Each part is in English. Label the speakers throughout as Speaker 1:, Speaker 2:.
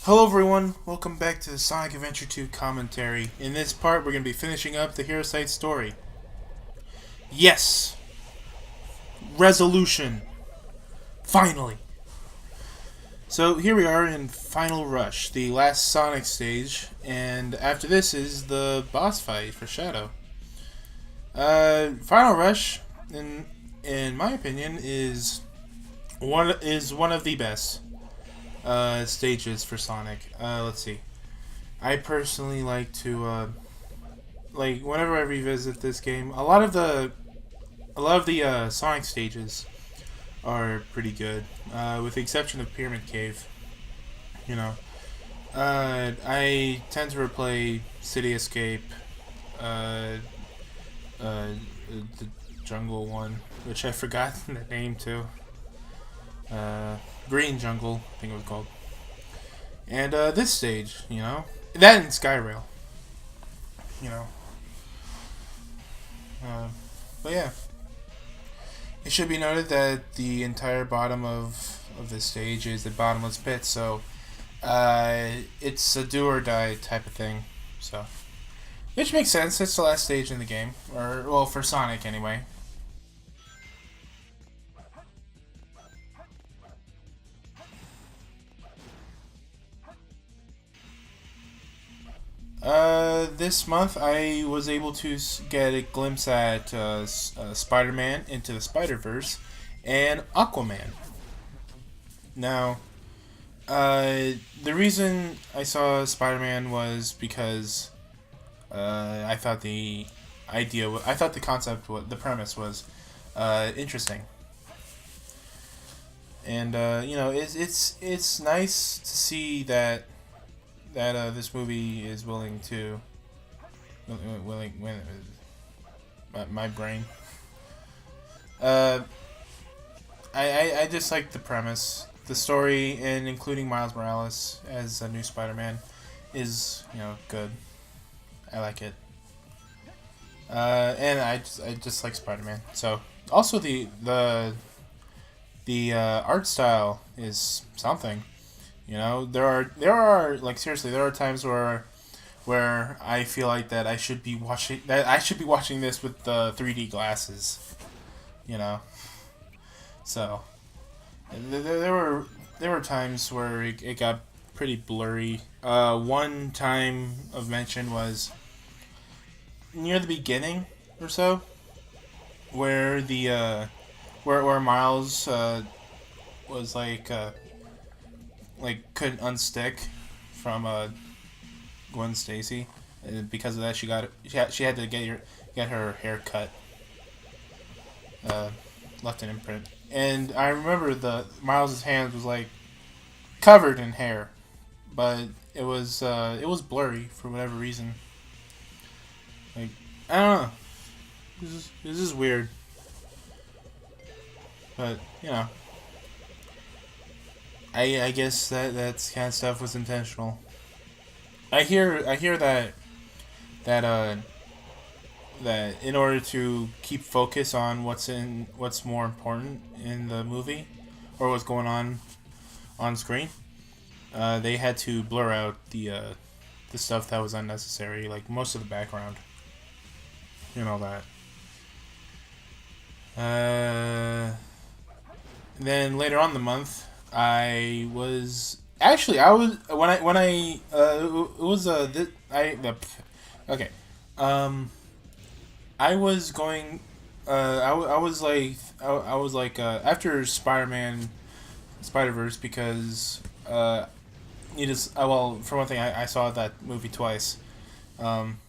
Speaker 1: Hello everyone, welcome back to the Sonic Adventure 2 commentary. In this part, we're going to be finishing up the Hero Site story. Yes! Resolution! Finally! So here we are in Final Rush, the last Sonic stage, and after this is the boss fight for Shadow. Final Rush, in my opinion, is one of the best stages for Sonic. Let's see. I personally like to whenever I revisit this game, a lot of the Sonic stages are pretty good, with the exception of Pyramid Cave. You know, I tend to replay City Escape, uh, uh, the Jungle one, which I forgot the name to. Uh, Green Jungle, I think it was called. And this stage, that and Skyrail, you know. Uh, but yeah. It should be noted that the entire bottom of this stage is the bottomless pit, so it's a do or die type of thing. So, which makes sense. It's the last stage in the game, or well, for Sonic anyway. This month I was able to get a glimpse at Spider-Man Into the Spider-Verse and Aquaman. Now, the reason I saw Spider-Man was because I thought I thought the concept, the premise was interesting, and it's nice to see that this movie is willing to my brain. Uh, I just like the premise, the story, and including Miles Morales as a new Spider-Man is good. I like it, and I just like Spider-Man. So also the art style is something. There are like seriously there are times where I feel like that I should be watching this with the 3D glasses. You know, so there were times where it got pretty blurry. One time of mention was near the beginning or so, where the where Miles was like couldn't unstick from Gwen Stacy, and because of that she had to get her hair cut, uh, left an imprint. And I remember the Miles's hands was like covered in hair, but it was blurry for whatever reason. Like, I don't know. This is weird, but I guess that kind of stuff was intentional. I hear that that in order to keep focus on what's more important in the movie, or what's going on screen, they had to blur out the stuff that was unnecessary, like most of the background and all that. Uh, then later on in the month, I was when I it was I the okay. um I was going. I was like after Spider-Man, Spider-Verse, because you just well, for one thing, I saw that movie twice. Um,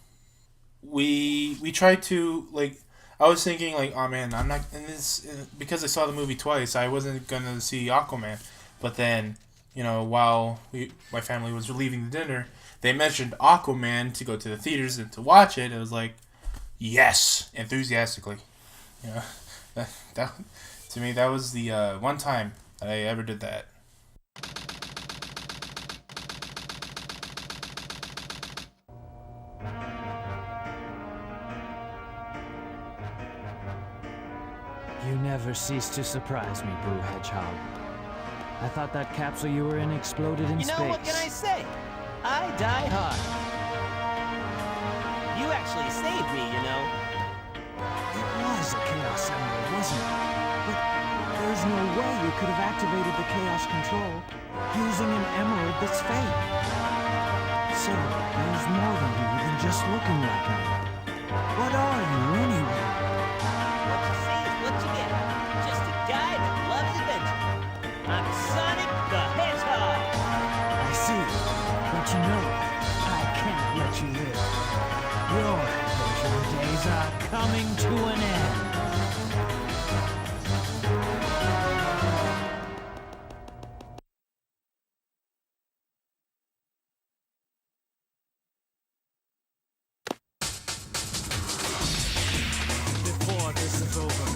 Speaker 1: we tried to like. I was thinking like, oh man, I'm not in this because I saw the movie twice. I wasn't gonna see Aquaman, but then while my family was leaving the dinner, they mentioned Aquaman to go to the theaters and to watch it. It was like, yes, enthusiastically. You know, that to me that was the one time that I ever did that.
Speaker 2: You never cease to surprise me, Blue Hedgehog. I thought that capsule you were in exploded in space.
Speaker 3: You know, what can I say? I die hard. You actually saved me, you know.
Speaker 2: It was a Chaos Emerald, wasn't it? But there's no way you could have activated the Chaos Control using an emerald that's fake. So, there's more to you than just looking like him. What are you, anyway?
Speaker 3: What you see is what you get. Just a guy that loves adventure. I'm Sonic the Hedgehog.
Speaker 2: I see. But you know, I can't let you live. Your adventure days are coming to an end. Before this is over,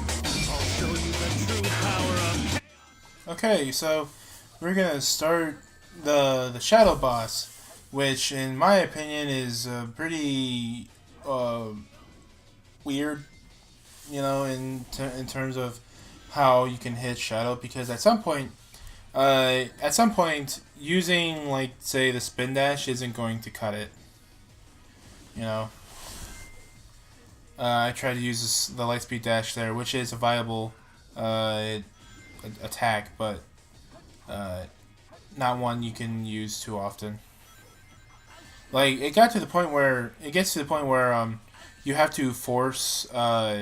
Speaker 2: I'll show you the true power of...
Speaker 1: Okay, so we're gonna start the shadow boss, which in my opinion is pretty weird, you know, in terms of how you can hit shadow, because at some point using, like, say, the spin dash isn't going to cut it, you know. I tried to use the lightspeed dash there, which is a viable attack, but not one you can use too often. Like, it gets to the point where you have to force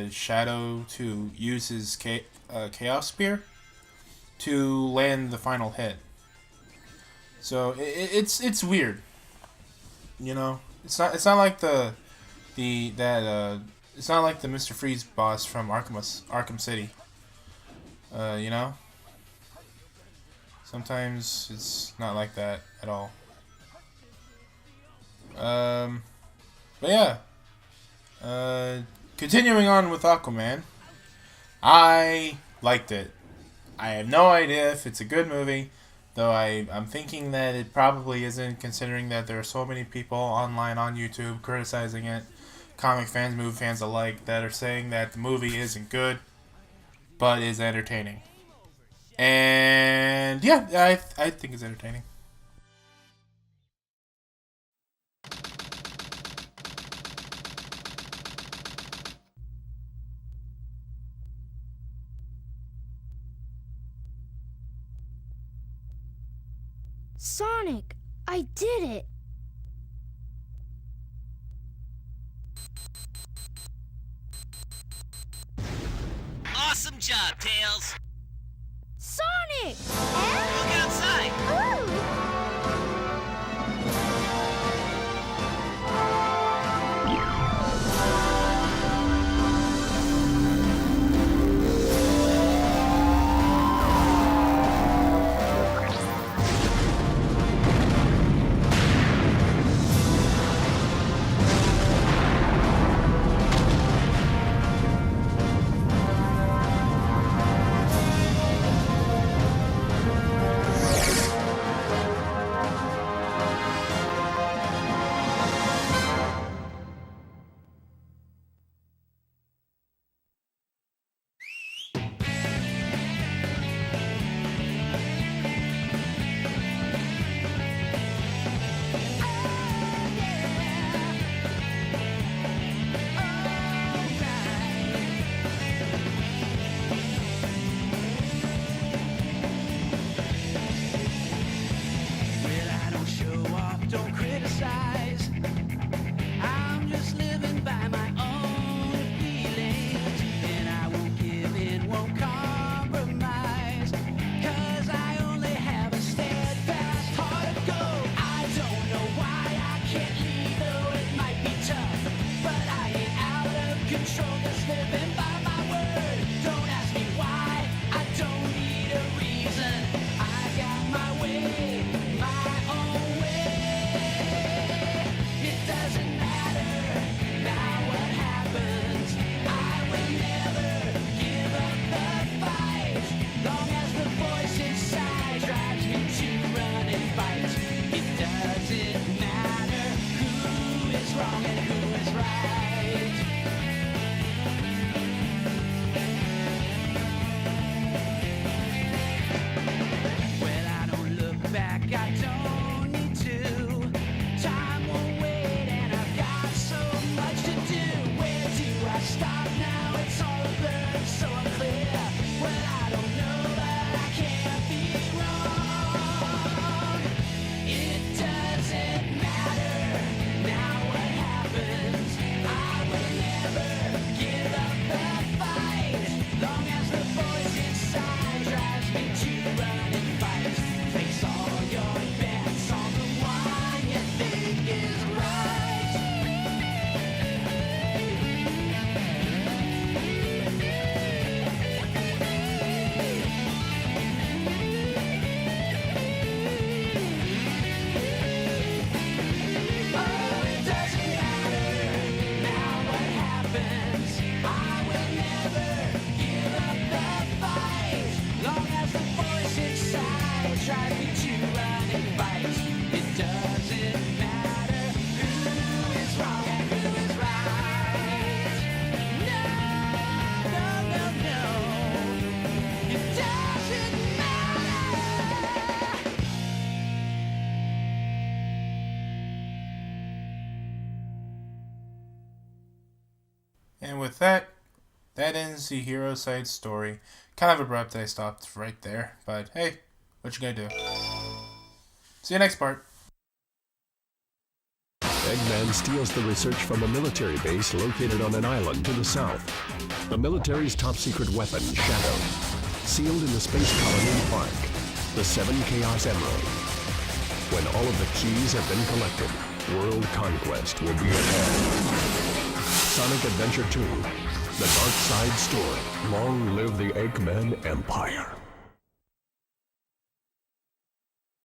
Speaker 1: Shadow to use his Chaos Spear to land the final hit. So it's weird, you know. It's not like it's not like the Mr. Freeze boss from Arkham City. You know? Sometimes it's not like that at all. But yeah. Continuing on with Aquaman. I liked it. I have no idea if it's a good movie, though I'm thinking that it probably isn't, considering that there are so many people online on YouTube criticizing it, comic fans, movie fans alike, that are saying that the movie isn't good, but is entertaining. And yeah, I think it's entertaining.
Speaker 4: Sonic, I did it!
Speaker 3: Awesome job, Tails.
Speaker 4: Sonic!
Speaker 3: Look outside.
Speaker 4: Ooh!
Speaker 2: back, I don't need to. Time will wait, and I've got so much to do. Where do I stop now? It's all a blur, so unclear. Well, I don't know, but I can't be wrong. It doesn't matter now what happens. I will never give up the fight. Long as the voice inside drives me to run and fight. Place all your bets on the one you think is right. Oh, it doesn't matter now what happens. I will never give up the fight. Long as the voice inside tries me to run and fight. It doesn't matter who is wrong and who is right. No, no, no, no. It doesn't matter.
Speaker 1: And with that, that ends the hero side story. Kind of abrupt, I stopped right there, but hey, what you gonna do? See you next part.
Speaker 5: Eggman steals the research from a military base located on an island to the south. The military's top-secret weapon, Shadow, sealed in the space colony Park, the 7 Chaos Emerald. When all of the keys have been collected, world conquest will be at hand. Sonic Adventure 2, The Dark Side Story. Long live the Eggman Empire.